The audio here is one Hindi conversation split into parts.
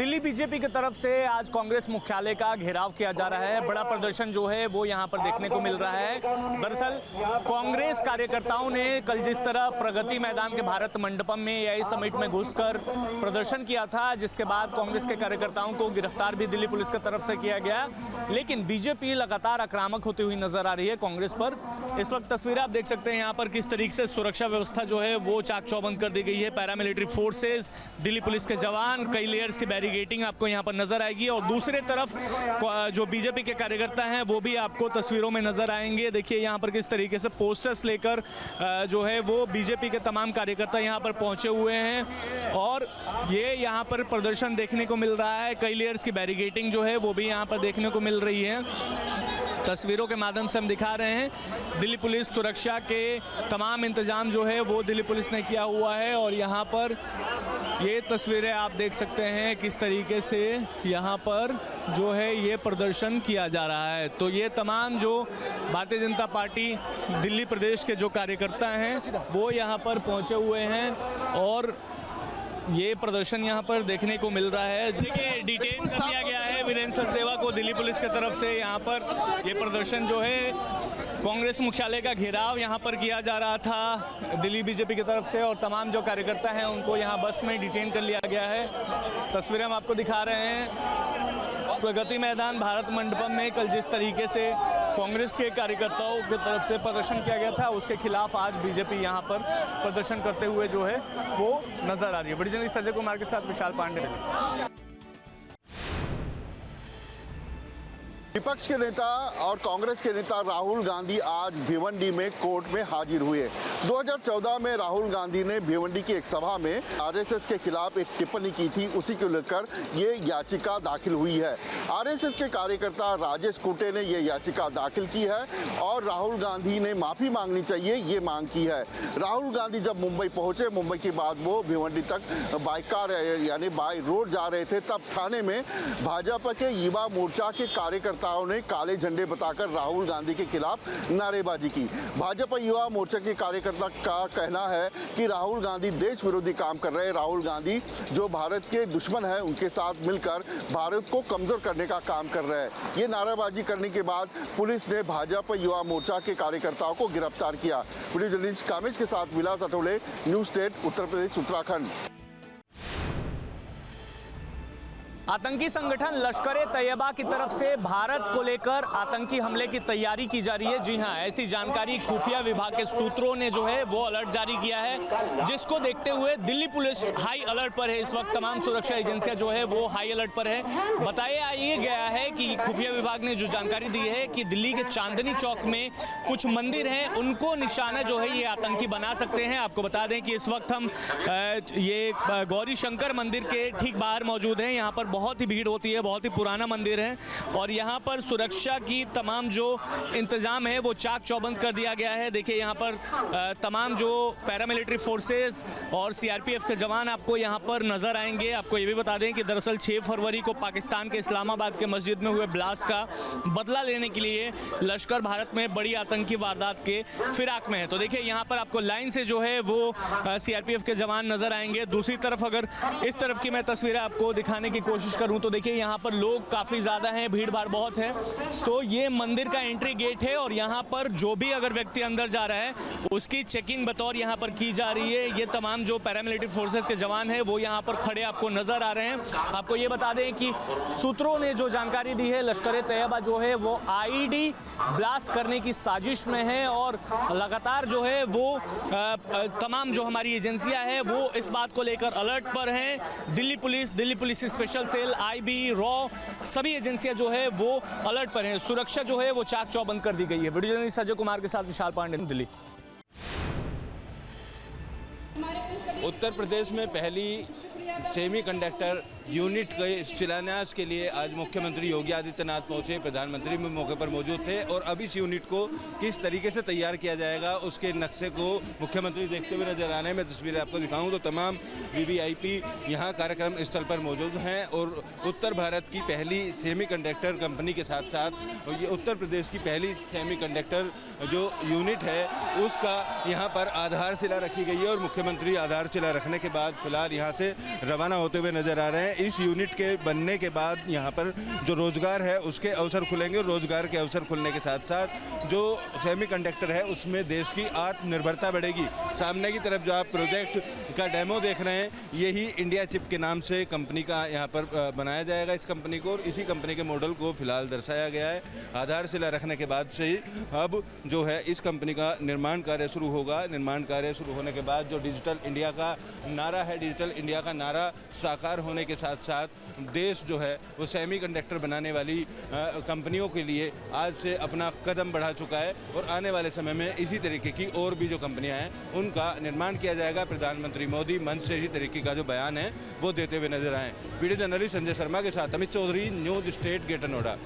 दिल्ली बीजेपी की तरफ से आज कांग्रेस मुख्यालय का घेराव किया जा रहा है। बड़ा प्रदर्शन जो है वो यहाँ पर देखने को मिल रहा है। दरअसल कांग्रेस कार्यकर्ताओं ने कल जिस तरह प्रगति मैदान के भारत मंडपम में एआई समिट में घुसकर प्रदर्शन किया था, जिसके बाद कांग्रेस के कार्यकर्ताओं को गिरफ्तार भी दिल्ली पुलिस की तरफ से किया गया, लेकिन बीजेपी लगातार आक्रामक होती हुई नजर आ रही है कांग्रेस पर। इस वक्त तस्वीरें आप देख सकते हैं यहाँ पर किस तरीके से सुरक्षा व्यवस्था जो है वो चाक चौबंद कर दी गई है। पैरामिलिट्री फोर्सेस, दिल्ली पुलिस के जवान, कई लेयर्स की बैरिकेडिंग आपको यहाँ पर नजर आएगी और दूसरे तरफ जो बीजेपी के कार्यकर्ता हैं वो भी आपको तस्वीरों में नजर आएंगे। देखिए यहाँ पर किस तरीके से पोस्टर्स लेकर जो है वो बीजेपी के तमाम कार्यकर्ता यहाँ पर पहुंचे हुए हैं और ये यहाँ पर प्रदर्शन देखने को मिल रहा है। कई लेयर्स की बैरिकेडिंग जो है वो भी यहाँ पर देखने को मिल रही है। तस्वीरों के माध्यम से हम दिखा रहे हैं दिल्ली पुलिस सुरक्षा के तमाम इंतजाम जो है वो दिल्ली पुलिस ने किया हुआ है और यहाँ पर ये तस्वीरें आप देख सकते हैं किस तरीके से यहाँ पर जो है ये प्रदर्शन किया जा रहा है। तो ये तमाम जो भारतीय जनता पार्टी दिल्ली प्रदेश के जो कार्यकर्ता हैं वो यहाँ पर पहुँचे हुए हैं और ये प्रदर्शन यहाँ पर देखने को मिल रहा है। देखिए डिटेन कर लिया गया है वीरेंद्र सचदेवा को दिल्ली पुलिस की तरफ से। यहाँ पर ये प्रदर्शन जो है कांग्रेस मुख्यालय का घेराव यहाँ पर किया जा रहा था दिल्ली बीजेपी की तरफ से और तमाम जो कार्यकर्ता हैं उनको यहाँ बस में डिटेन कर लिया गया है। तस्वीरें हम आपको दिखा रहे हैं प्रगति मैदान भारत मंडपम में कल जिस तरीके से कांग्रेस के कार्यकर्ताओं की तरफ से प्रदर्शन किया गया था उसके खिलाफ आज बीजेपी यहाँ पर प्रदर्शन करते हुए जो है वो नजर आ रही है। वीडियो जर्नलिस्ट संजय कुमार के साथ विशाल पांडे। विपक्ष के नेता और कांग्रेस के नेता राहुल गांधी आज भिवंडी में कोर्ट में हाजिर हुए। 2014 में राहुल गांधी ने भिवंडी की एक सभा में आरएसएस के खिलाफ एक टिप्पणी की थी, उसी को लेकर ये याचिका दाखिल हुई है। आरएसएस के कार्यकर्ता राजेश कुटे ने ये याचिका दाखिल की है और राहुल गांधी ने माफ़ी मांगनी चाहिए ये मांग की है। राहुल गांधी जब मुंबई पहुंचे, मुंबई के बाद वो भिवंडी तक बाइक कार यानी बाई रोड जा रहे थे, तब थाने में भाजपा के युवा मोर्चा के कार्यकर्ता ने काले झंडे बताकर राहुल गांधी के खिलाफ नारेबाजी की। भाजपा युवा मोर्चा के कार्यकर्ता का कहना है कि राहुल गांधी देश विरोधी काम कर रहे हैं। राहुल गांधी जो भारत के दुश्मन है उनके साथ मिलकर भारत को कमजोर करने का काम कर रहे हैं। ये नारेबाजी करने के बाद पुलिस ने भाजपा युवा मोर्चा के कार्यकर्ताओं को गिरफ्तार किया। वीडियो जर्नलिस्ट कामेश के साथ विलास अठौले, न्यूज स्टेट, उत्तर प्रदेश, उत्तराखंड। आतंकी संगठन लश्कर-ए-तैयबा की तरफ से भारत को लेकर आतंकी हमले की तैयारी की जा रही है। जी हां, ऐसी जानकारी खुफिया विभाग के सूत्रों ने जो है वो अलर्ट जारी किया है, जिसको देखते हुए दिल्ली पुलिस हाई अलर्ट पर है। इस वक्त तमाम सुरक्षा एजेंसियां जो है वो हाई अलर्ट पर है। बताया ये गया है कि खुफिया विभाग ने जो जानकारी दी है कि दिल्ली के चांदनी चौक में कुछ मंदिर हैं, उनको निशाना जो है ये आतंकी बना सकते हैं। आपको बता दें कि इस वक्त हम ये गौरी शंकर मंदिर के ठीक बाहर मौजूद हैं। यहाँ पर बहुत ही भीड़ होती है, बहुत ही पुराना मंदिर है और यहाँ पर सुरक्षा की तमाम जो इंतजाम है वो चाक चौबंद कर दिया गया है। देखिए यहाँ पर तमाम जो पैरामिलिट्री फोर्सेस और सीआरपीएफ के जवान आपको यहाँ पर नजर आएंगे। आपको ये भी बता दें कि दरअसल 6 फरवरी को पाकिस्तान के इस्लामाबाद के मस्जिद में हुए ब्लास्ट का बदला लेने के लिए लश्कर भारत में बड़ी आतंकी वारदात के फिराक में है। तो देखिए यहाँ पर आपको लाइन से जो है वो सीआरपीएफ के जवान नजर आएंगे। दूसरी तरफ अगर इस तरफ की मैं तस्वीरें आपको दिखाने की कोशिश करूं तो देखिए यहाँ पर लोग काफ़ी ज़्यादा हैं, भीड़ भाड़ बहुत है। तो ये मंदिर का एंट्री गेट है और यहाँ पर जो भी अगर व्यक्ति अंदर जा रहा है उसकी चेकिंग बतौर यहाँ पर की जा रही है। ये तमाम जो पैरामिलिट्री फोर्सेस के जवान हैं वो यहाँ पर खड़े आपको नज़र आ रहे हैं। आपको ये बता दें कि सूत्रों ने जो जानकारी दी है, लश्कर-ए-तैयबा जो है वो आईडी ब्लास्ट करने की साजिश में है और लगातार जो है वो तमाम जो हमारी एजेंसियाँ हैं वो इस बात को लेकर अलर्ट पर हैं। Delhi police special cell, IB, रॉ, सभी एजेंसियां जो है वो अलर्ट पर हैं। सुरक्षा जो है वो चाक चौबंद कर दी गई है। वीडियो जर्नलिस्ट संजय कुमार के साथ विशाल पांडे, दिल्ली। उत्तर प्रदेश में पहली सेमीकंडक्टर यूनिट के शिलान्यास के लिए आज मुख्यमंत्री योगी आदित्यनाथ पहुंचे। प्रधानमंत्री भी मौके पर मौजूद थे और अब इस यूनिट को किस तरीके से तैयार किया जाएगा उसके नक्शे को मुख्यमंत्री देखते हुए नजर आने में तस्वीरें आपको दिखाऊं तो तमाम वीवीआईपी यहां कार्यक्रम स्थल पर मौजूद हैं और उत्तर भारत की पहली सेमीकंडक्टर कंपनी के साथ साथ ये उत्तर प्रदेश की पहली सेमीकंडक्टर जो यूनिट है उसका यहाँ पर आधारशिला रखी गई है और मुख्यमंत्री आधारशिला रखने के बाद फिलहाल यहाँ से रवाना होते हुए नजर आ रहे हैं। इस यूनिट के बनने के बाद यहाँ पर जो रोज़गार है उसके अवसर खुलेंगे। रोज़गार के अवसर खुलने के साथ साथ जो सेमीकंडक्टर है उसमें देश की आत्मनिर्भरता बढ़ेगी। सामने की तरफ जो आप प्रोजेक्ट का डेमो देख रहे हैं, यही इंडिया चिप के नाम से कंपनी का यहाँ पर बनाया जाएगा इस कंपनी को, और इसी कंपनी के मॉडल को फिलहाल दर्शाया गया है। आधारशिला रखने के बाद से ही अब जो है इस कंपनी का निर्माण कार्य शुरू होगा। निर्माण कार्य शुरू होने के बाद जो डिजिटल इंडिया का नारा है, डिजिटल इंडिया का नारा साकार होने के साथ साथ देश जो है वो सेमीकंडक्टर बनाने वाली कंपनियों के लिए आज से अपना कदम बढ़ा चुका है, और आने वाले समय में इसी तरीके की और भी जो कंपनियां हैं उनका निर्माण किया जाएगा। प्रधानमंत्री मोदी मंच से इसी तरीके का जो बयान है वो देते हुए नजर आए। वीडियो जर्नलिस्ट संजय शर्मा के साथ Amit Chaudhary, news state, Greater Noida.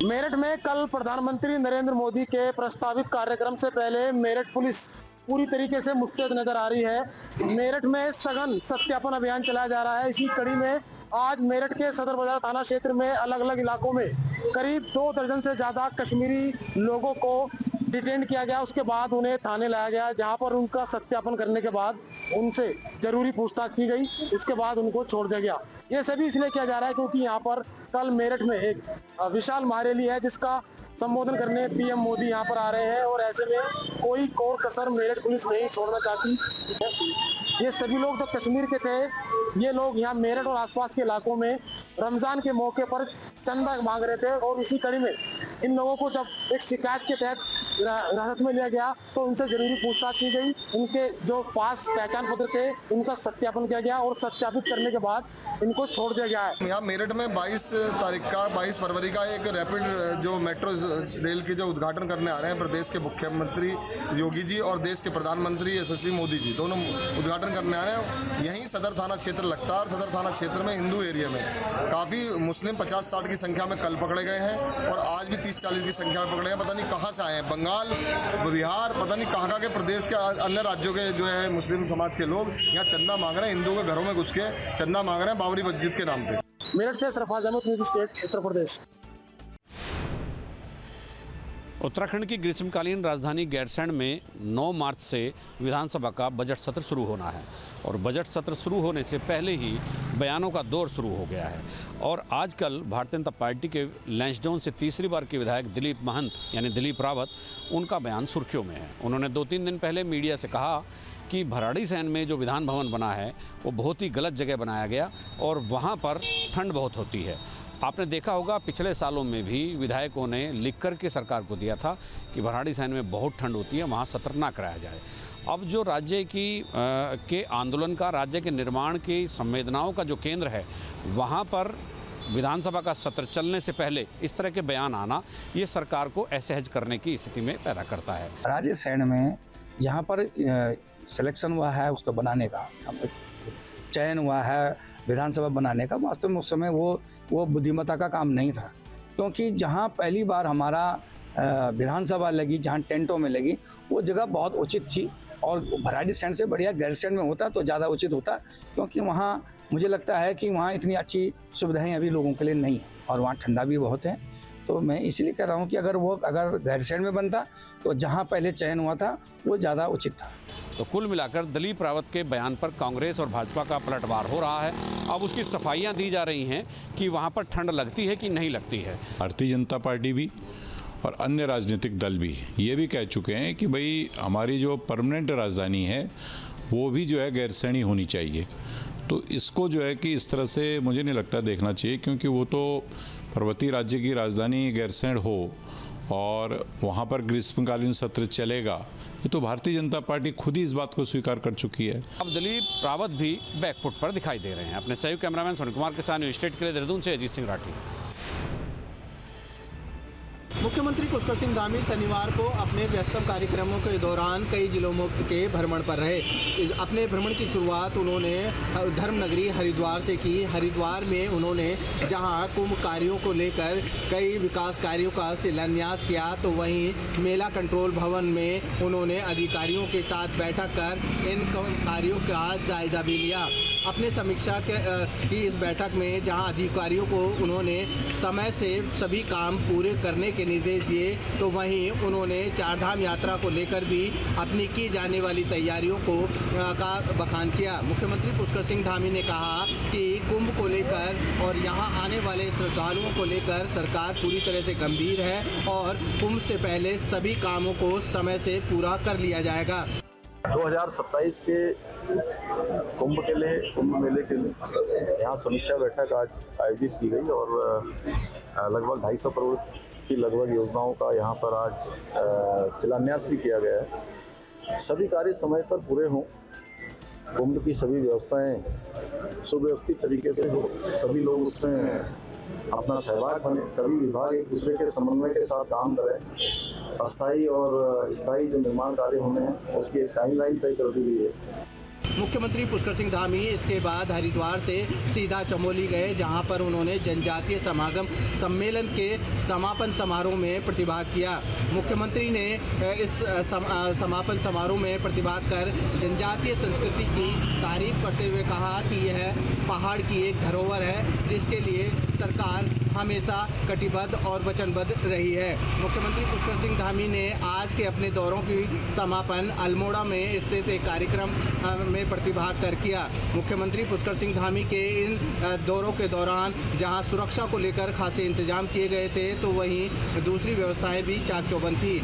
Meerut में कल प्रधानमंत्री नरेंद्र मोदी के प्रस्तावित कार्यक्रम से पहले मेरठ पुलिस पूरी तरीके से मुस्तैद नजर आ रही है। मेरठ में सघन सत्यापन अभियान चलाया जा रहा है। इसी कड़ी में आज मेरठ के सदर बाजार थाना क्षेत्र में अलग अलग इलाकों में करीब 2 दर्जन से ज्यादा कश्मीरी लोगों को डिटेन किया गया। उसके बाद उन्हें थाने लाया गया, जहां पर उनका सत्यापन करने के बाद उनसे जरूरी पूछताछ की गई। उसके बाद उनको छोड़ दिया गया। ये सभी इसलिए किया जा रहा है क्योंकि यहाँ पर कल मेरठ में एक विशाल महारैली है जिसका संबोधन करने पीएम मोदी यहाँ पर आ रहे हैं, और ऐसे में कोई कोर कसर मेरठ पुलिस नहीं छोड़ना चाहती। ये सभी लोग तो कश्मीर के थे। ये लोग यहाँ मेरठ और आसपास के इलाकों में रमजान के मौके पर चंदा मांग रहे थे, और इसी कड़ी में इन लोगों को जब एक शिकायत के तहत हिरासत में लिया गया तो उनसे जरूरी पूछताछ की गई। उनके जो पास पहचान पत्र थे उनका सत्यापन किया गया, और सत्यापित करने के बाद इनको छोड़ दिया गया है। यहाँ मेरठ में 22 फरवरी का एक रैपिड जो मेट्रो रेल की जो उद्घाटन करने आ रहे हैं प्रदेश के मुख्यमंत्री योगी जी और देश के प्रधानमंत्री यशस्वी मोदी जी, दोनों उद्घाटन करने आ रहे हैं। यहीं सदर थाना क्षेत्र लगता है, और सदर थाना क्षेत्र में हिंदू एरिया में काफ़ी मुस्लिम 50-60 की संख्या में कल पकड़े गए हैं, और आज भी 30-40 की संख्या में पकड़े हैं। पता नहीं कहाँ से आए हैं, बंगाल, बिहार, पता नहीं कहाँ के प्रदेश के अन्य राज्यों के जो है मुस्लिम समाज के लोग यहाँ चंदा मांग रहे हैं। हिंदुओं के घरों में घुस के चंदा मांग रहे हैं बाबरी मस्जिद के नाम पे। मेरठ से सरफराज अहमद, न्यूज़ स्टेट, उत्तर प्रदेश। उत्तराखंड की ग्रीष्मकालीन राजधानी गैरसैंण में 9 मार्च से विधानसभा का बजट सत्र शुरू होना है, और बजट सत्र शुरू होने से पहले ही बयानों का दौर शुरू हो गया है। और आजकल भारतीय जनता पार्टी के लैंसडाउन से तीसरी बार के विधायक दिलीप महंत यानी दिलीप रावत, उनका बयान सुर्खियों में है। उन्होंने 2-3 दिन पहले मीडिया से कहा कि भराड़ीसैंण में जो विधान भवन बना है वो बहुत ही गलत जगह बनाया गया, और वहाँ पर ठंड बहुत होती है। आपने देखा होगा पिछले सालों में भी विधायकों ने लिख कर के सरकार को दिया था कि भराड़ीसैंण में बहुत ठंड होती है, वहाँ सत्र ना कराया जाए। अब जो राज्य के आंदोलन का, राज्य के निर्माण की संवेदनाओं का जो केंद्र है, वहाँ पर विधानसभा का सत्र चलने से पहले इस तरह के बयान आना, ये सरकार को असहज करने की स्थिति में पैदा करता है। भराड़ीसैंण में जहाँ पर सिलेक्शन हुआ है उसको बनाने का, चयन हुआ है विधानसभा बनाने का, वास्तव में उस समय वो बुद्धिमत्ता का काम नहीं था। क्योंकि जहाँ पहली बार हमारा विधानसभा लगी, जहाँ टेंटों में लगी, वो जगह बहुत उचित थी, और भराड़ीसैंण से बढ़िया गैरसैंण में होता तो ज़्यादा उचित होता, क्योंकि वहाँ मुझे लगता है कि वहाँ इतनी अच्छी सुविधाएं अभी लोगों के लिए नहीं है, और वहाँ ठंडा भी बहुत है। तो मैं इसलिए कह रहा हूँ कि अगर गैरसैंण में बनता तो जहाँ पहले चयन हुआ था वो ज़्यादा उचित था। तो कुल मिलाकर दिलीप रावत के बयान पर कांग्रेस और भाजपा का पलटवार हो रहा है। अब उसकी सफाइयाँ दी जा रही हैं कि वहाँ पर ठंड लगती है कि नहीं लगती है। भारतीय जनता पार्टी भी और अन्य राजनीतिक दल भी ये भी कह चुके हैं कि भाई हमारी जो परमानेंट राजधानी है वो भी जो है गैरसैंण ही होनी चाहिए। तो इसको जो है कि इस तरह से मुझे नहीं लगता देखना चाहिए, क्योंकि वो तो पर्वतीय राज्य की राजधानी गैरसैंण हो और वहाँ पर ग्रीष्मकालीन सत्र चलेगा, ये तो भारतीय जनता पार्टी खुद ही इस बात को स्वीकार कर चुकी है। अब दिलीप रावत भी बैकफुट पर दिखाई दे रहे हैं। अपने सहयोगी कैमरामैन सोनी कुमार के साथ न्यूज़ स्टेट के लिए देहरादून से अजीत सिंह राठी। मुख्यमंत्री पुष्कर सिंह धामी शनिवार को अपने व्यस्तम कार्यक्रमों के दौरान कई जिलों के भ्रमण पर रहे। अपने भ्रमण की शुरुआत उन्होंने धर्मनगरी हरिद्वार से की। हरिद्वार में उन्होंने जहां कुंभ कार्यों को लेकर कई विकास कार्यों का शिलान्यास किया, तो वहीं मेला कंट्रोल भवन में उन्होंने अधिकारियों के साथ बैठक कर इन कार्यों का जायजा भी लिया। अपने समीक्षा की इस बैठक में जहां अधिकारियों को उन्होंने समय से सभी काम पूरे करने के निर्देश दिए, तो वहीं उन्होंने चारधाम यात्रा को लेकर भी अपनी की जाने वाली तैयारियों का बखान किया। मुख्यमंत्री पुष्कर सिंह धामी ने कहा कि कुंभ को लेकर और यहाँ आने वाले श्रद्धालुओं को लेकर सरकार पूरी तरह से गंभीर है और कुंभ से पहले सभी कामों को समय से पूरा कर लिया जाएगा। 2027 के कुंभ के लिए, कुंभ मेले के लिए यहाँ समीक्षा बैठक आज आयोजित की गई और लगभग 250 करोड़ की लगभग योजनाओं का यहाँ पर आज शिलान्यास भी किया गया है। सभी कार्य समय पर पूरे हों, कुंभ की सभी व्यवस्थाएं सुव्यवस्थित तरीके से हो, सभी लोग उसमें अपना सहभाग बने, सभी विभाग एक दूसरे के समन्वय के साथ काम करें। अस्थायी और स्थायी जो निर्माण कार्य होने हैं उसकी एक टाइमलाइन तय कर दी गई है। मुख्यमंत्री पुष्कर सिंह धामी इसके बाद हरिद्वार से सीधा चमोली गए, जहां पर उन्होंने जनजातीय समागम सम्मेलन के समापन समारोह में प्रतिभाग किया। मुख्यमंत्री ने इस समापन समारोह में प्रतिभाग कर जनजातीय संस्कृति की तारीफ करते हुए कहा कि यह पहाड़ की एक धरोहर है जिसके लिए सरकार हमेशा कटिबद्ध और वचनबद्ध रही है। मुख्यमंत्री पुष्कर सिंह धामी ने आज के अपने दौरों की समापन अल्मोड़ा में स्थित एक कार्यक्रम में प्रतिभाग कर किया। मुख्यमंत्री पुष्कर सिंह धामी के इन दौरों के दौरान जहां सुरक्षा को लेकर खासे इंतजाम किए गए थे, तो वहीं दूसरी व्यवस्थाएं भी चाक चौबंद थी।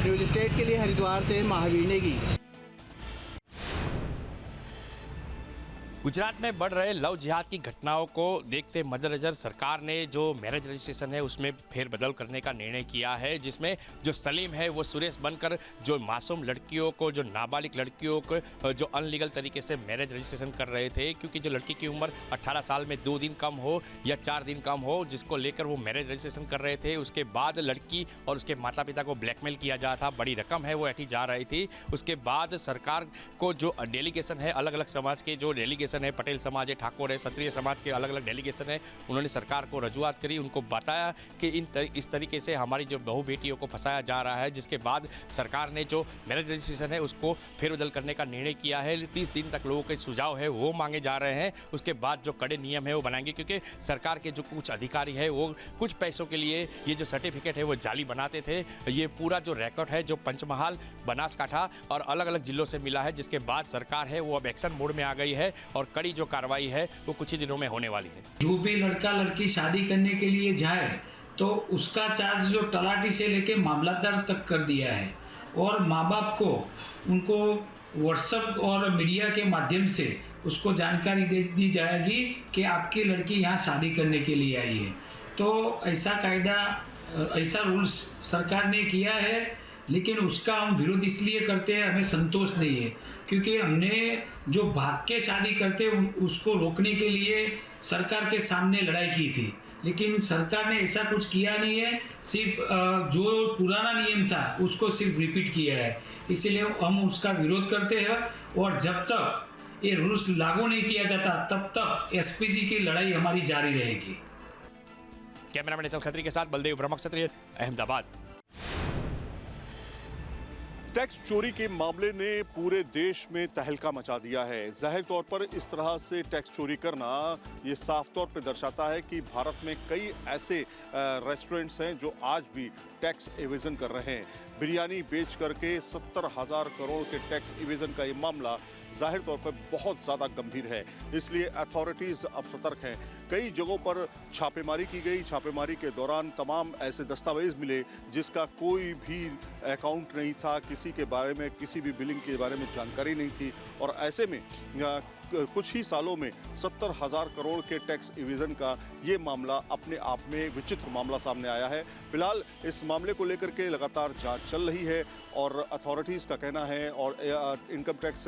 न्यूज स्टेट के लिए हरिद्वार से महावीर नेगी। गुजरात में बढ़ रहे लव जिहाद की घटनाओं को देखते मद्देनजर सरकार ने जो मैरिज रजिस्ट्रेशन है उसमें फेरबदल करने का निर्णय किया है, जिसमें जो सलीम है वो सुरेश बनकर जो मासूम लड़कियों को, जो नाबालिग लड़कियों को जो अनलीगल तरीके से मैरिज रजिस्ट्रेशन कर रहे थे, क्योंकि जो लड़की की उम्र 18 साल में 2 दिन कम हो या 4 दिन कम हो, जिसको लेकर वो मैरिज रजिस्ट्रेशन कर रहे थे। उसके बाद लड़की और उसके माता पिता को ब्लैकमेल किया जा था, बड़ी रकम है वो ऐठी जा रही थी। उसके बाद सरकार को जो डेलीगेशन है, अलग अलग समाज के जो डेलीगेशन है, पटेल समाज है, ठाकुर है, क्षत्रिय समाज के अलग अलग डेलीगेशन है, उन्होंने सरकार को रजूआत करी, उनको बताया कि इस तरीके से हमारी जो बहू बेटियों को फंसाया जा रहा है, जिसके बाद सरकार ने जो मैरिज रजिस्ट्रेशन है उसको फेरबदल करने का निर्णय किया है। 30 दिन तक लोगों के सुझाव है वो मांगे जा रहे हैं। उसके बाद जो कड़े नियम है वो बनाएंगे, क्योंकि सरकार के जो कुछ अधिकारी है वो कुछ पैसों के लिए ये जो सर्टिफिकेट है वो जाली बनाते थे। ये पूरा जो रिकॉर्ड है जो पंचमहाल, बनासकाठा और अलग अलग जिलों से मिला है, जिसके बाद सरकार है वो अब एक्शन मोड में आ गई है और कड़ी जो कार्रवाई है वो कुछ ही दिनों में होने वाली है। जो भी लड़का लड़की शादी करने के लिए जाए तो उसका चार्ज जो तलाटी से लेके मामलतदार तक कर दिया है, और माँ बाप को उनको व्हाट्सएप और मीडिया के माध्यम से उसको जानकारी दे दी जाएगी कि आपकी लड़की यहाँ शादी करने के लिए आई है। तो ऐसा कायदा, ऐसा रूल्स सरकार ने किया है, लेकिन उसका हम विरोध इसलिए करते हैं, हमें संतोष नहीं है, क्योंकि हमने जो भाग के शादी करते उसको रोकने के लिए सरकार के सामने लड़ाई की थी, लेकिन सरकार ने ऐसा कुछ किया नहीं है। सिर्फ जो पुराना नियम था उसको सिर्फ रिपीट किया है, इसीलिए हम उसका विरोध करते हैं। और जब तक ये रूल्स लागू नहीं किया जाता तब तक एसपीजी की लड़ाई हमारी जारी रहेगी। कैमरामैन अचल खत्री के साथ बलदेव ब्रह्मक क्षत्रिय, अहमदाबाद। टैक्स चोरी के मामले ने पूरे देश में तहलका मचा दिया है। जाहिर तौर पर इस तरह से टैक्स चोरी करना ये साफ तौर पर दर्शाता है कि भारत में कई ऐसे रेस्टोरेंट्स हैं जो आज भी टैक्स इवेजन कर रहे हैं। बिरयानी बेच करके 70,000 करोड़ के टैक्स इवेजन का ये मामला जाहिर तौर पर बहुत ज़्यादा गंभीर है, इसलिए अथॉरिटीज़ अब सतर्क हैं। कई जगहों पर छापेमारी की गई। छापेमारी के दौरान तमाम ऐसे दस्तावेज मिले जिसका कोई भी अकाउंट नहीं था, किसी के बारे में, किसी भी बिलिंग के बारे में जानकारी नहीं थी, और ऐसे में कुछ ही सालों में 70,000 करोड़ के टैक्स इवेजन का ये मामला अपने आप में विचित्र मामला सामने आया है। फिलहाल इस मामले को लेकर के लगातार जांच चल रही है और अथॉरिटीज़ का कहना है और इनकम टैक्स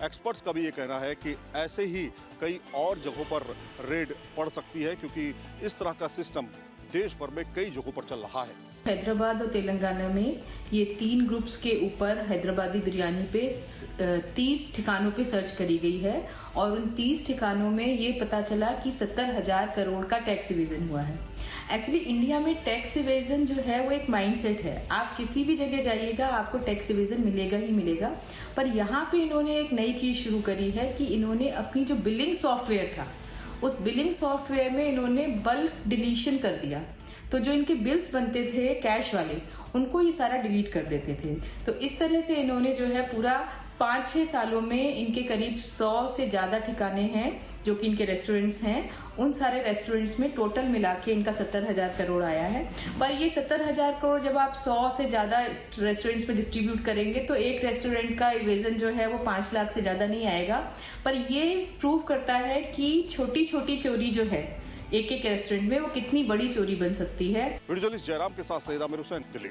एक्सपर्ट्स का भी ये कहना है कि ऐसे ही कई और जगहों पर रेड पड़ सकती है, क्योंकि इस तरह का सिस्टम देश भर में कई जगहों पर चल रहा है। हैदराबाद और तेलंगाना में ये 3 ग्रुप्स के ऊपर हैदराबादी बिरयानी पे 30 ठिकानों पे सर्च करी गई है और उन 30 ठिकानों में ये पता चला कि 70,000 करोड़ का टैक्स इवेजन हुआ है। एक्चुअली इंडिया में टैक्स इवेजन जो है वो एक माइंडसेट है। आप किसी भी जगह जाइएगा आपको टैक्स इवेजन मिलेगा ही मिलेगा, पर यहाँ पे इन्होंने एक नई चीज शुरू करी है कि इन्होंने अपनी जो बिलिंग सॉफ्टवेयर था उस बिलिंग सॉफ्टवेयर में इन्होंने बल्क डिलीशन कर दिया। तो जो इनके बिल्स बनते थे कैश वाले उनको ये सारा डिलीट कर देते थे। तो इस तरह से इन्होंने जो है पूरा 5-6 सालों में इनके करीब 100 से ज़्यादा ठिकाने हैं जो कि इनके रेस्टोरेंट्स हैं। उन सारे रेस्टोरेंट्स में टोटल मिला के इनका 70,000 करोड़ आया है। पर ये 70,000 करोड़ जब आप 100 से ज़्यादा रेस्टोरेंट्स में डिस्ट्रीब्यूट करेंगे तो एक रेस्टोरेंट का इवेजन जो है वो 5 लाख से ज़्यादा नहीं आएगा। पर ये प्रूव करता है कि छोटी छोटी चोरी जो है एक एक रेस्टोरेंट में वो कितनी बड़ी चोरी बन सकती है। वीडियो जर्नलिस्ट जयराम के साथ सईद आमिर हुसैन, दिल्ली।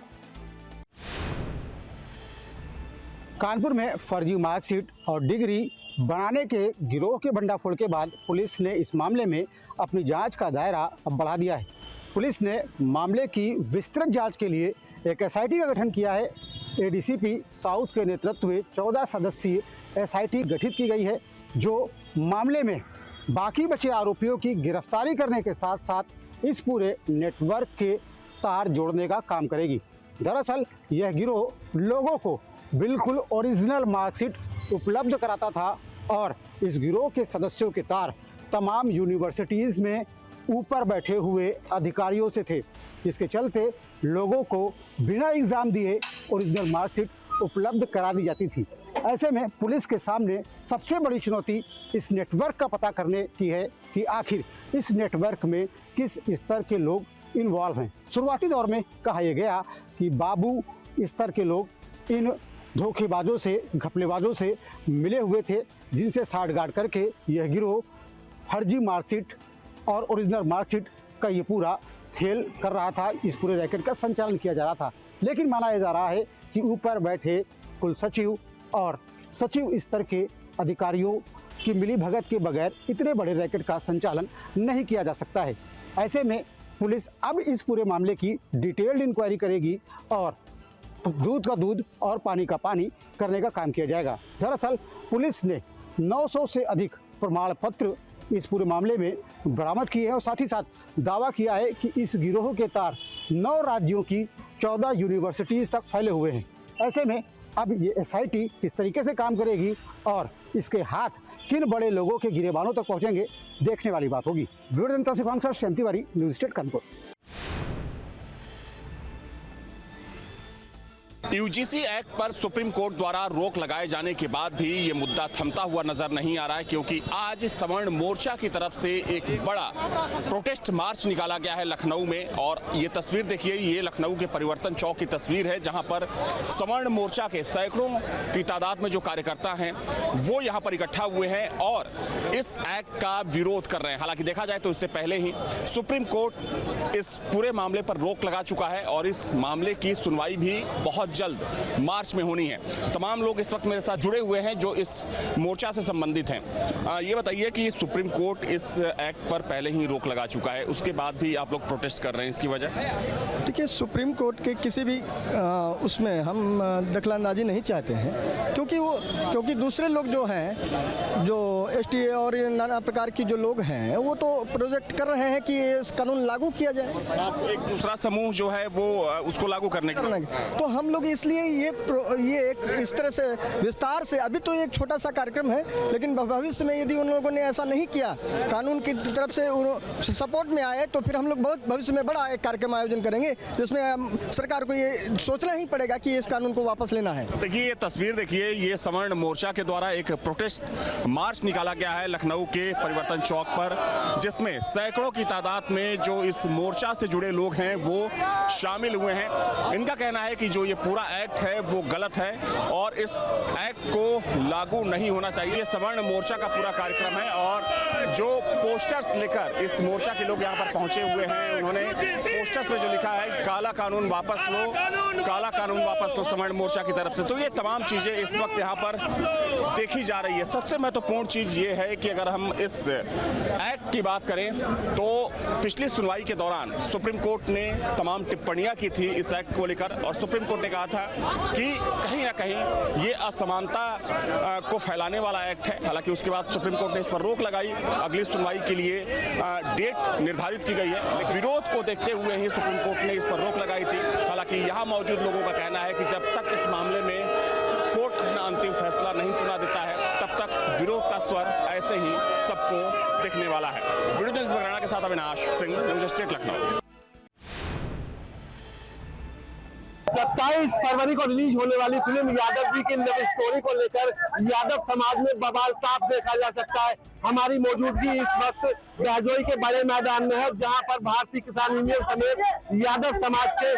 कानपुर में फर्जी मार्कशीट और डिग्री बनाने के गिरोह के भंडाफोड़ के बाद पुलिस ने इस मामले में अपनी जांच का दायरा अब बढ़ा दिया है। पुलिस ने मामले की विस्तृत जांच के लिए एक एसआईटी का गठन किया है। एडीसीपी साउथ के नेतृत्व में 14 सदस्यीय एसआईटी गठित की गई है जो मामले में बाकी बचे आरोपियों की गिरफ्तारी करने के साथ साथ इस पूरे नेटवर्क के तार जोड़ने का काम करेगी। दरअसल यह गिरोह लोगों को बिल्कुल ओरिजिनल मार्कशीट उपलब्ध कराता था और इस गिरोह के सदस्यों के तार तमाम यूनिवर्सिटीज़ में ऊपर बैठे हुए अधिकारियों से थे। इसके चलते लोगों को बिना एग्ज़ाम दिए ओरिजिनल मार्कशीट उपलब्ध करा दी जाती थी। ऐसे में पुलिस के सामने सबसे बड़ी चुनौती इस नेटवर्क का पता करने की है कि आखिर इस नेटवर्क में किस स्तर के लोग इन्वॉल्व हैं। शुरुआती दौर में कहा यह गया कि बाबू स्तर के लोग इन धोखेबाजों से, घपलेबाजों से मिले हुए थे जिनसे साठगांठ करके यह गिरोह फर्जी मार्कशीट और ओरिजिनल मार्कशीट का ये पूरा खेल कर रहा था। इस पूरे रैकेट का संचालन किया जा रहा था। लेकिन माना जा रहा है कि ऊपर बैठे कुल सचिव और सचिव स्तर के अधिकारियों की मिलीभगत के बगैर इतने बड़े रैकेट का संचालन नहीं किया जा सकता है। ऐसे में पुलिस अब इस पूरे मामले की डिटेल्ड इंक्वायरी करेगी और दूध का दूध और पानी का पानी करने का काम किया जाएगा। दरअसल पुलिस ने 900 से अधिक प्रमाण पत्र इस पूरे मामले में बरामद किए हैं और साथ ही साथ दावा किया है कि इस गिरोह के तार 9 राज्यों की 14 यूनिवर्सिटीज़ तक फैले हुए हैं। ऐसे में अब ये एसआईटी किस तरीके से काम करेगी और इसके हाथ किन बड़े लोगों के गिरेबानों तक पहुंचेंगे, देखने वाली बात होगी। वीडियो जनता से भांग Shyam Tiwari, News State Kanpur. UGC act पर सुप्रीम कोर्ट द्वारा रोक लगाए जाने के बाद भी ये मुद्दा थमता हुआ नजर नहीं आ रहा है, क्योंकि आज सवर्ण मोर्चा की तरफ से एक बड़ा प्रोटेस्ट मार्च निकाला गया है लखनऊ में। और ये तस्वीर देखिए, ये लखनऊ के परिवर्तन चौक की तस्वीर है जहां पर सवर्ण मोर्चा के सैकड़ों की तादाद में जो कार्यकर्ता हैं वो यहां पर इकट्ठा हुए हैं और इस एक्ट का विरोध कर रहे हैं। हालांकि देखा जाए तो इससे पहले ही सुप्रीम कोर्ट इस पूरे मामले पर रोक लगा चुका है और इस मामले की सुनवाई भी बहुत जल्द मार्च में होनी है। तमाम लोग इस वक्त मेरे साथ जुड़े हुए हैं जो इस मोर्चा से संबंधित हैं। ये बताइए कि सुप्रीम कोर्ट इस एक्ट पर पहले ही रोक लगा चुका है, उसके बाद भी आप लोग प्रोटेस्ट कर रहे हैं, इसकी वजह? देखिए, सुप्रीम कोर्ट के किसी भी उसमें हम दखलंदाजी नहीं चाहते हैं, क्योंकि दूसरे लोग जो हैं, जो एसटी और नाना प्रकार की जो लोग हैं, वो तो प्रोजेक्ट कर रहे हैं कि इस कानून लागू किया जाए। एक दूसरा समूह जो है वो उसको लागू करने तो हम लोग इसलिए ये एक इस तरह से विस्तार से, अभी तो एक छोटा सा कार्यक्रम है, लेकिन भविष्य में यदि उन लोगों ने ऐसा नहीं किया, कानून की तरफ से सपोर्ट में आए, तो फिर हम लोग बहुत भविष्य में बड़ा एक कार्यक्रम आयोजन करेंगे जिसमें सरकार को ये सोचना ही पड़ेगा कि इस कानून को वापस लेना है। देखिए ये तस्वीर देखिए, ये सवर्ण मोर्चा के द्वारा एक प्रोटेस्ट मार्च निकाला गया है लखनऊ के परिवर्तन चौक पर, जिसमें सैकड़ों की तादाद में जो इस मोर्चा से जुड़े लोग हैं वो शामिल हुए हैं। इनका कहना है कि जो ये पूरा एक्ट है वो गलत है और इस एक्ट को लागू नहीं होना चाहिए। सवर्ण मोर्चा का पूरा कार्यक्रम है और जो पोस्टर्स लेकर इस मोर्चा के लोग यहाँ पर पहुंचे हुए हैं, उन्होंने पोस्टर्स में जो लिखा है काला कानून वापस लो, काला कानून वापस लो सवर्ण मोर्चा की तरफ से। तो ये तमाम चीजें इस वक्त यहाँ पर देखी जा रही है। सबसे महत्वपूर्ण चीज ये है कि अगर हम इस एक्ट की बात करें तो पिछली सुनवाई के दौरान सुप्रीम कोर्ट ने तमाम टिप्पणियां की थी इस एक्ट को लेकर, और सुप्रीम कोर्ट ने कहा था कि कहीं ना कहीं ये असमानता को फैलाने वाला एक्ट है। हालांकि उसके बाद सुप्रीम कोर्ट ने इस पर रोक लगाई, अगली सुनवाई के लिए डेट निर्धारित की गई है। लेकिन विरोध को देखते हुए ही सुप्रीम कोर्ट ने इस पर रोक लगाई थी। हालांकि यहाँ मौजूद लोगों का कहना है कि जब तक इस मामले में कोर्ट अपना अंतिम फैसला नहीं सुना देता है, तब तक विरोध का स्वर ऐसे ही सबको दिखने वाला है। वीडियो जर्नलिस्ट बगराना के साथ अविनाश सिंह, न्यूज स्टेट लखनऊ। 27 फरवरी को रिलीज होने वाली फिल्म यादव जी की लव स्टोरी को लेकर यादव समाज में बवाल साफ देखा जा सकता है। हमारी मौजूदगी इस वक्त बहजोई के बड़े मैदान में है, जहां पर भारतीय किसान यूनियन समेत यादव समाज के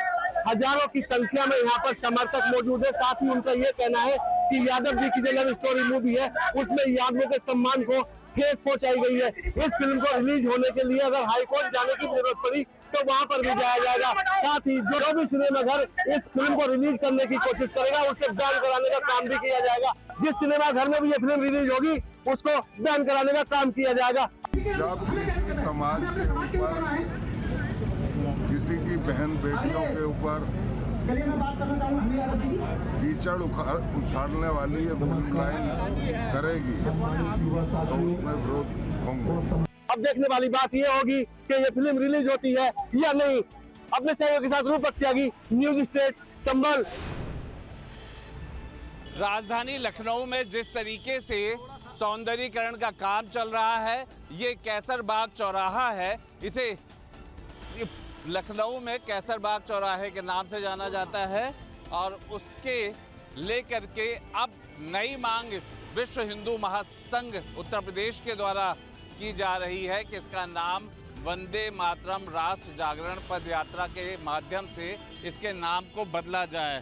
हजारों की संख्या में यहाँ पर समर्थक मौजूद है। साथ ही उनका ये कहना है कि यादव जी की जो लव स्टोरी मूवी है उसमें यादवों के सम्मान को ठेस पहुंचाई गई है। इस फिल्म को रिलीज होने के लिए अगर हाईकोर्ट जाने की जरूरत पड़ी तो वहां पर भी जाया जाएगा। साथ ही जो भी सिनेमाघर इस फिल्म को रिलीज करने की कोशिश करेगा उसे बैन कराने का काम भी किया जाएगा। जिस सिनेमाघर में भी ये फिल्म रिलीज होगी उसको बैन कराने का काम किया जाएगा। जब किसी समाज के ऊपर, किसी की बहन बेटियों के ऊपर कीचड़ उछालने वाली ये फिल्म लाइन करेगी तो उसमें विरोध होंगे। अब देखने वाली बात ये होगी कि ये फिल्म रिलीज होती है या नहीं। अपने सहयोगी के साथ रूपक त्यागी, न्यूज स्टेट संभल। राजधानी लखनऊ में जिस तरीके से सौंदर्यीकरण का काम चल रहा है, ये कैसरबाग चौराहा है। इसे लखनऊ में कैसरबाग चौराहे के नाम से जाना जाता है, और उसके लेकर के अब नई मांग विश्व हिंदू महासंघ उत्तर प्रदेश के द्वारा की जा रही है कि इसका नाम वंदे मातरम राष्ट्र जागरण पद यात्रा के माध्यम से इसके नाम को बदला जाए।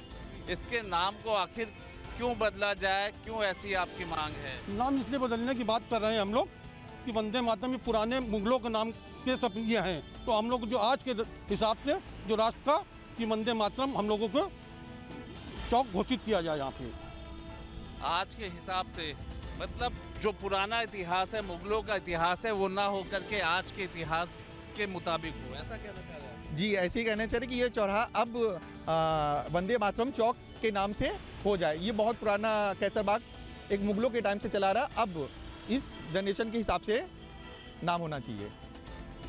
इसके नाम को आखिर क्यों बदला जाए, क्यों ऐसी आपकी मांग है? नाम इसलिए बदलने की बात कर रहे हैं हम लोग कि वंदे मातरम ये पुराने मुगलों के नाम के सब ये हैं, तो हम लोग जो आज के हिसाब से जो राष्ट्र का कि वंदे मातरम हम लोगों को चौक घोषित किया जाए। यहाँ पे आज के हिसाब से मतलब जो पुराना इतिहास है, मुगलों का इतिहास है, वो ना हो करके आज के इतिहास के मुताबिक हो, ऐसा कहना चाह रहे हैं? जी, ऐसे ही कहना चाह रहे कि ये चौराहा अब वंदे मातरम चौक के नाम से हो जाए। ये बहुत पुराना कैसरबाग एक मुगलों के टाइम से चला रहा, अब इस जनरेशन के हिसाब से नाम होना चाहिए।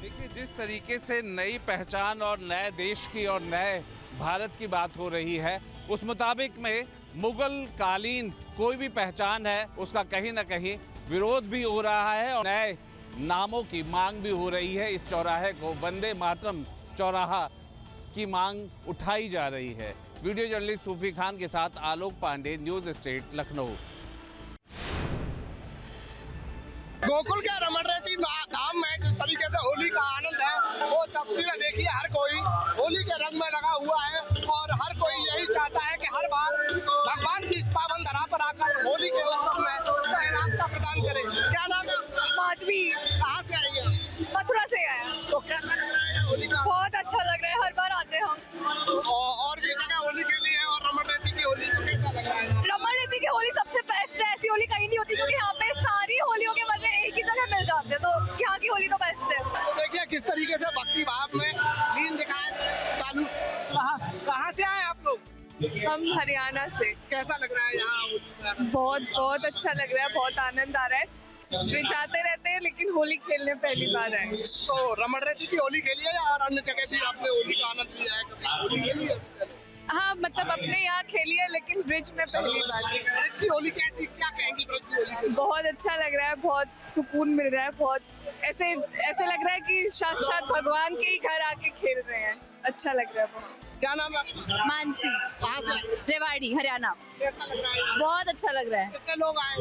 देखिए, जिस तरीके से नई पहचान और नए देश की और नए भारत की बात हो रही है, उस मुताबिक में मुगल कालीन कोई भी पहचान है उसका कहीं ना कहीं विरोध भी हो रहा है और नए नामों की मांग भी हो रही है। इस चौराहे को वंदे मातरम चौराहा की मांग उठाई जा रही है। वीडियो जर्नलिस्ट सूफी खान के साथ आलोक पांडे, न्यूज स्टेट लखनऊ। गोकुल के रमण रहती धाम में जिस तरीके से होली का आनंद है वो तस्वीरें देखिए, हर कोई होली के रंग में लगा हुआ है और हर कोई यही चाहता है कि हर बार भगवान की इस पावन धरा पर आकर होली के उत्सव में रास्ता प्रदान करे। क्या नाम है? माधवी। कहाँ से आई है? मथुरा से आया। तो क्या लग रहा है होली का? बहुत अच्छा लग रहा है, हर बार आते हैं हम। और भी जगह होली खेली है और रमण रहती की होली तो कैसा लग रहा है? रमण रहती की होली सबसे बेस्ट है, ऐसी होली कहीं नहीं होती क्योंकि यहाँ पे सारी होलियों के मजे एक ही जगह मिल जाते हैं, तो यहाँ की होली तो बेस्ट है। तो देखिए किस तरीके से भक्ति भाव में लीन दिखाए चालू। कहाँ से आए आप लोग? हम हरियाणा से। कैसा लग रहा है यहाँ? बहुत बहुत अच्छा लग रहा है, बहुत आनंद आ रहा है। जाते रहते हैं लेकिन होली खेलने पहली बार आए। तो रमण रहती की होली खेली है या और अन्य जगह भी आपने होली का आनंद लिया है? होली खेली है? हाँ, मतलब अपने यहाँ खेली है लेकिन ब्रिज में पहली बार। ब्रिज की होली कैसी, क्या कहेंगी ब्रिज की होली? बहुत अच्छा लग रहा है, बहुत सुकून मिल रहा है, बहुत ऐसे लग रहा है कि साक्षात भगवान के ही घर आके खेल रहे हैं। अच्छा लग रहा है बहुत। क्या नाम है? मानसी। कहाँ से? रेवाड़ी, हरियाणा। कैसा लग रहा है? बहुत अच्छा लग रहा है। कितने लोग आए?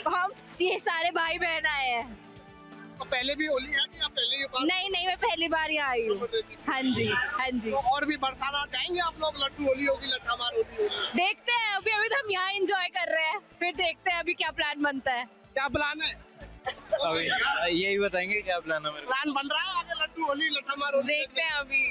हम ये सारे भाई बहन आए हैं। तो पहले भी होली है या पहले ही? नहीं, मैं पहली बार यहाँ आई हूँ। हाँ जी, हाँ जी। तो और भी बरसाना जाएंगे आप लोग? लड्डू होली होगी, लट्ठामार होली होगी। देखते हैं, अभी तो हम यहाँ एंजॉय कर रहे हैं, फिर देखते हैं अभी क्या प्लान बनता है। क्या प्लान है? अभी यही बताएंगे क्या प्लान है मेरे को। प्लान बन रहा है आगे लड्डू होली लट्ठा मारो देखते हैं अभी।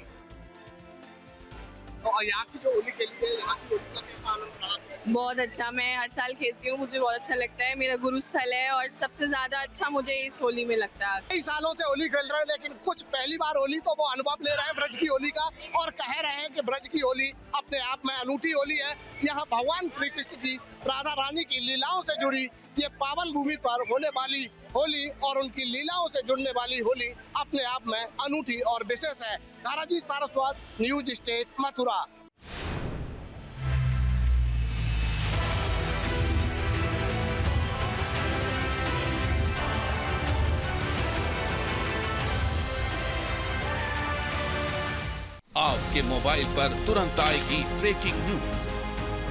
और यहाँ की जो होली खेली है यहाँ की होली का कैसा आनंद रहा? बहुत अच्छा, मैं हर साल खेलती हूँ, मुझे बहुत अच्छा लगता है, मेरा गुरु स्थल है और सबसे ज्यादा अच्छा मुझे इस होली में लगता है। कई सालों से होली खेल रहे हैं लेकिन कुछ पहली बार होली तो वो अनुभव ले रहे हैं ब्रज की होली का और कह रहे हैं कि ब्रज की होली अपने आप में अनूठी होली है। यहाँ भगवान श्री कृष्ण की राधा रानी की लीलाओं से जुड़ी ये पावन भूमि पर होने वाली होली और उनकी लीलाओं से जुड़ने वाली होली अपने आप में अनूठी और विशेष है। धाराजी सारस्वत, न्यूज स्टेट, मथुरा। आपके मोबाइल पर तुरंत आएगी ब्रेकिंग न्यूज।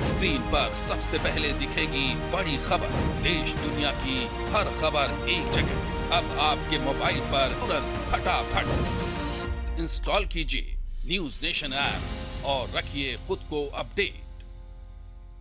स्क्रीन पर सबसे पहले दिखेगी बड़ी खबर, देश दुनिया की हर खबर एक जगह। अब आपके मोबाइल पर तुरंत फटाफट इंस्टॉल कीजिए न्यूज नेशन ऐप और रखिए खुद को अपडेट।